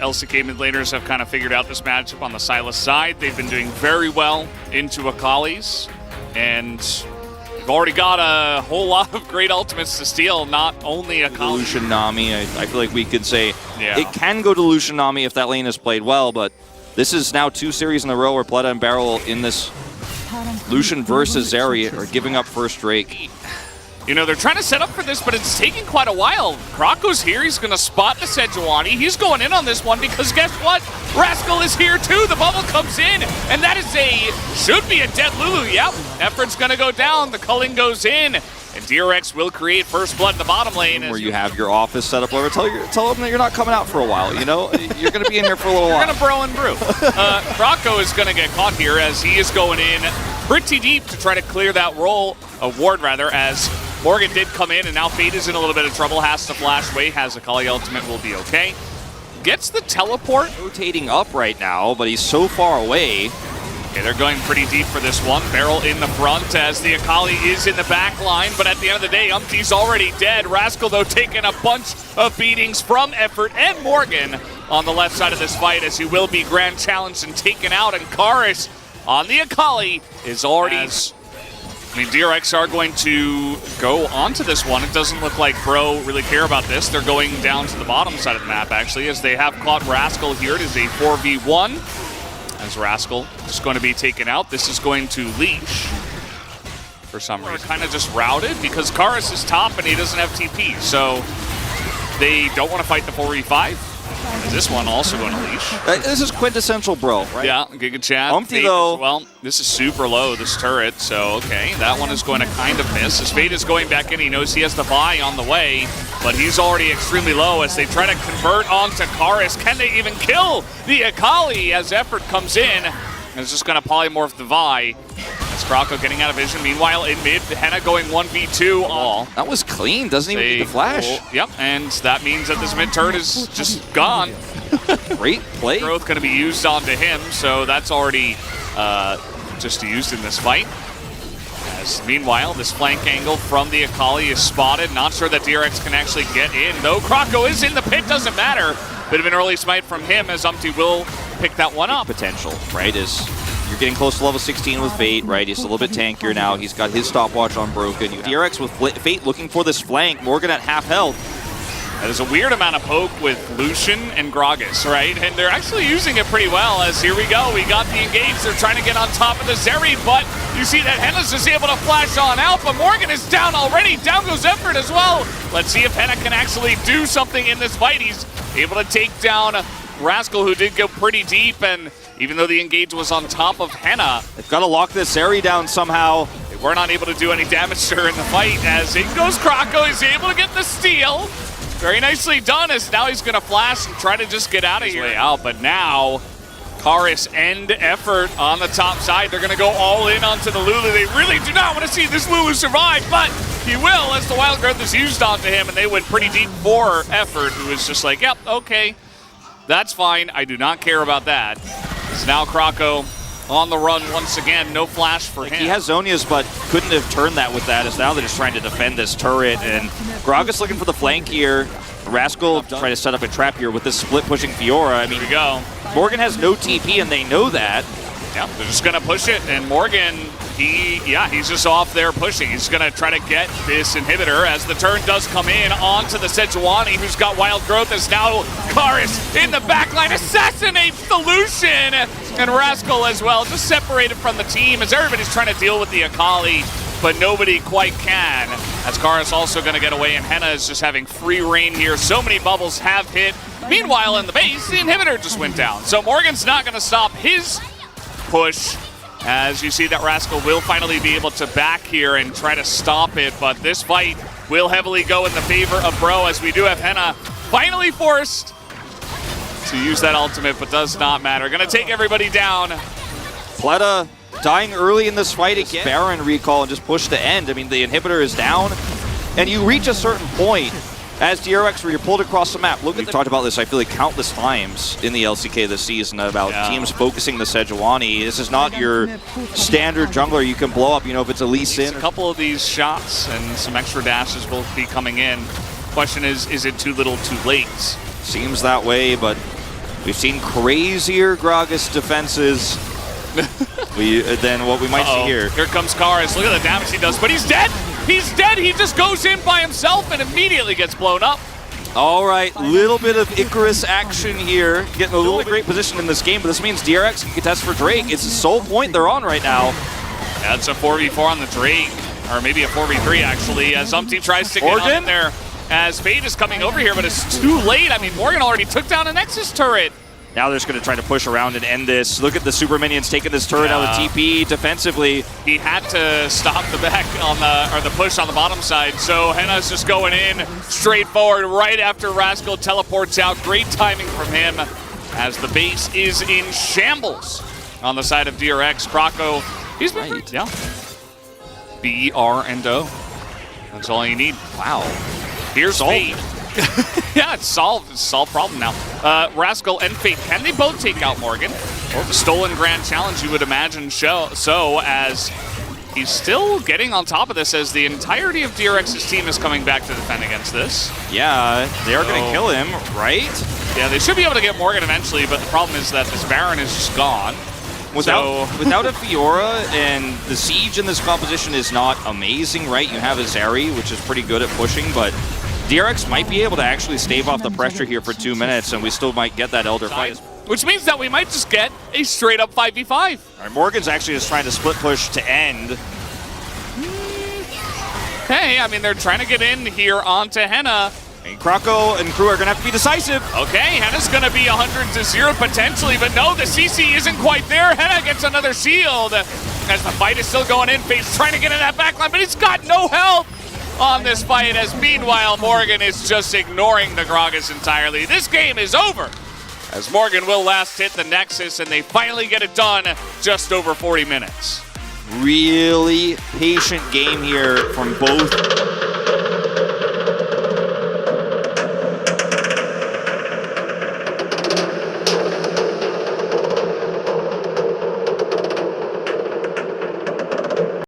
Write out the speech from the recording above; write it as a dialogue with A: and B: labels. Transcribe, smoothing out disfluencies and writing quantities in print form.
A: LCK mid laners have kind of figured out this matchup on the Sylas side. They've been doing very well into Akali's, and we've already got a whole lot of great ultimates to steal, not only Akali.
B: Lucian Nami, I feel like we could say it can go to Lucian Nami if that lane is played well, but this is now 2 series in a row where Pleta and Beryl in this Lucian versus Zeri are giving up first Drake.
A: You know, they're trying to set up for this, but it's taking quite a while. Krako's here. He's going to spot the Sejuani. He's going in on this one because guess what? Rascal is here too. The bubble comes in, and that is should be a dead Lulu. Yep. Effort's going to go down. The culling goes in, and DRX will create first blood in the bottom lane.
B: Where you have your office set up over. Tell them that you're not coming out for a while, you know? You're going to be in here for a little while.
A: You're going to bro and brew. Krako is going to get caught here as he is going in pretty deep to try to clear that ward rather, as Morgan did come in, and now Fate is in a little bit of trouble. Has to flash away. Has Akali ultimate, will be okay. Gets the teleport.
B: Rotating up right now, but he's so far away.
A: Okay, they're going pretty deep for this one. Beryl in the front as the Akali is in the back line, but at the end of the day, Umti's already dead. Rascal, though, taking a bunch of beatings from Effort and Morgan on the left side of this fight, as he will be grand challenged and taken out, and Karis on the Akali is already... I mean, DRX are going to go onto this one. It doesn't look like Bro really care about this. They're going down to the bottom side of the map, actually, as they have caught Rascal here. It is a 4v1, as Rascal is going to be taken out. This is going to leash for some reason. Kind of just routed because Karis is top and he doesn't have TP, so they don't want to fight the 4v5. This one also going to leash.
B: This is quintessential Bro, right?
A: Yeah, Giga Chat.
B: Umti, though.
A: Well, this is super low, this turret, so okay. That one is going to kind of miss. As Fate is going back in, he knows he has the buy on the way, but he's already extremely low as they try to convert onto Karis. Can they even kill the Akali as Effort comes in? And it's just going to polymorph the Vi. That's Krako getting out of vision. Meanwhile, in mid, Hena going 1v2 all.
B: That was clean. Doesn't even need the flash.
A: Yep, and that means that this mid turn is just gone.
B: Great play.
A: Growth going to be used onto him, so that's already just used in this fight. As meanwhile, this flank angle from the Akali is spotted. Not sure that DRX can actually get in, though. Krako is in the pit, doesn't matter. Bit of an early smite from him as Umti will pick that one up.
B: Potential, right, is you're getting close to level 16 with Fate, right? He's a little bit tankier now. He's got his stopwatch on broken. DRX with Fate looking for this flank. Morgan at half health.
A: There's a weird amount of poke with Lucian and Gragas, right? And they're actually using it pretty well, as here we go. We got the engage. They're trying to get on top of the Zeri, but you see that Hena's just able to flash on out, but Morgan is down already. Down goes Effort as well. Let's see if Hena can actually do something in this fight. He's able to take down Rascal, who did go pretty deep, and even though the engage was on top of Hena,
B: they've got to lock this Zeri down somehow.
A: They were not able to do any damage to her in the fight, as in goes Krako. He's able to get the steal. Very nicely done, as now he's going to flash and try to just get out of here. Out, but now Karis and Effort on the top side. They're going to go all in onto the Lulu. They really do not want to see this Lulu survive, but he will, as the Wild Growth is used onto him, and they went pretty deep for Effort, who is just like, yep, okay, that's fine. I do not care about that. It's now Krako on the run once again. No flash for him.
B: He has Zonia's, but couldn't have turned that with that, as now they're just trying to defend this turret, and Gragas looking for the flank here. Rascal trying to set up a trap here with this split pushing Fiora. I mean,
A: here we go.
B: Morgan has no TP, and they know that.
A: Yep, they're just going to push it, and Morgan, he's just off there pushing. He's going to try to get this inhibitor as the turn does come in onto the Sejuani, who's got Wild Growth, as now Karis in the backline assassinates the Lucian, and Rascal as well, just separated from the team as everybody's trying to deal with the Akali, but nobody quite can, as Karis also going to get away, and Hena is just having free reign here. So many bubbles have hit. Meanwhile, in the base, the inhibitor just went down, so Morgan's not going to stop his push, as you see that Rascal will finally be able to back here and try to stop it, but this fight will heavily go in the favor of Bro, as we do have Hena finally forced to use that ultimate, but does not matter. Gonna take everybody down.
B: Pleta dying early in this fight again. Baron recall and just push the end. I mean, the inhibitor is down, and you reach a certain point as DRX where you're pulled across the map. Look, we've talked about this, I feel like, countless times in the LCK this season about teams focusing the Sejuani. This is not your standard jungler you can blow up, you know, if it's a Lee Sin.
A: A couple of these shots and some extra dashes will be coming in. Question is it too little too late?
B: Seems that way, but We've seen crazier Gragas defenses than what we might see here.
A: Here comes Karis. Look at the damage he does, but he's dead. He's dead. He just goes in by himself and immediately gets blown up.
B: All right, little bit of Icarus action here. Getting a little bit great position in this game, but this means DRX can contest for Drake. It's the sole point they're on right now.
A: That's a 4v4 on the Drake, or maybe a 4v3 actually, as Umti tries to get on in there. As Fate is coming over here, but it's too late. I mean, Morgan already took down a Nexus turret.
B: Now they're just going to try to push around and end this. Look at the super minions taking this turret out of TP defensively.
A: He had to stop the back on the push on the bottom side. So Hena's just going in straight forward right after Rascal teleports out. Great timing from him as the base is in shambles on the side of DRX. Croco, he's been great. Yeah. B, R, and O. That's all you need.
B: Wow.
A: Here's Fate. Yeah, it's solved. It's a solved problem now. Rascal and Fate, can they both take out Morgan? Or the stolen Grand Challenge, you would imagine so, as he's still getting on top of this as the entirety of DRX's team is coming back to defend against this.
B: Yeah, they are going to kill him, right?
A: Yeah, they should be able to get Morgan eventually, but the problem is that this Baron is just gone.
B: Without a Fiora, and the siege in this composition is not amazing, right? You have a Zeri, which is pretty good at pushing, but DRX might be able to actually stave off the pressure here for 2 minutes, and we still might get that Elder fight.
A: Which means that we might just get a straight-up 5v5.
B: All right, Morgan's actually just trying to split push to end.
A: Hey, I mean, they're trying to get in here onto Hena.
B: And Croco and crew are going to have to be decisive.
A: Okay, Hena's going to be 100-0 potentially, but no, the CC isn't quite there. Hena gets another shield as the fight is still going in. Fate's trying to get in that backline, but he's got no help on this fight, as meanwhile Morgan is just ignoring the Gragas entirely. This game is over, as Morgan will last hit the Nexus, and they finally get it done just over 40 minutes.
B: Really patient game here from both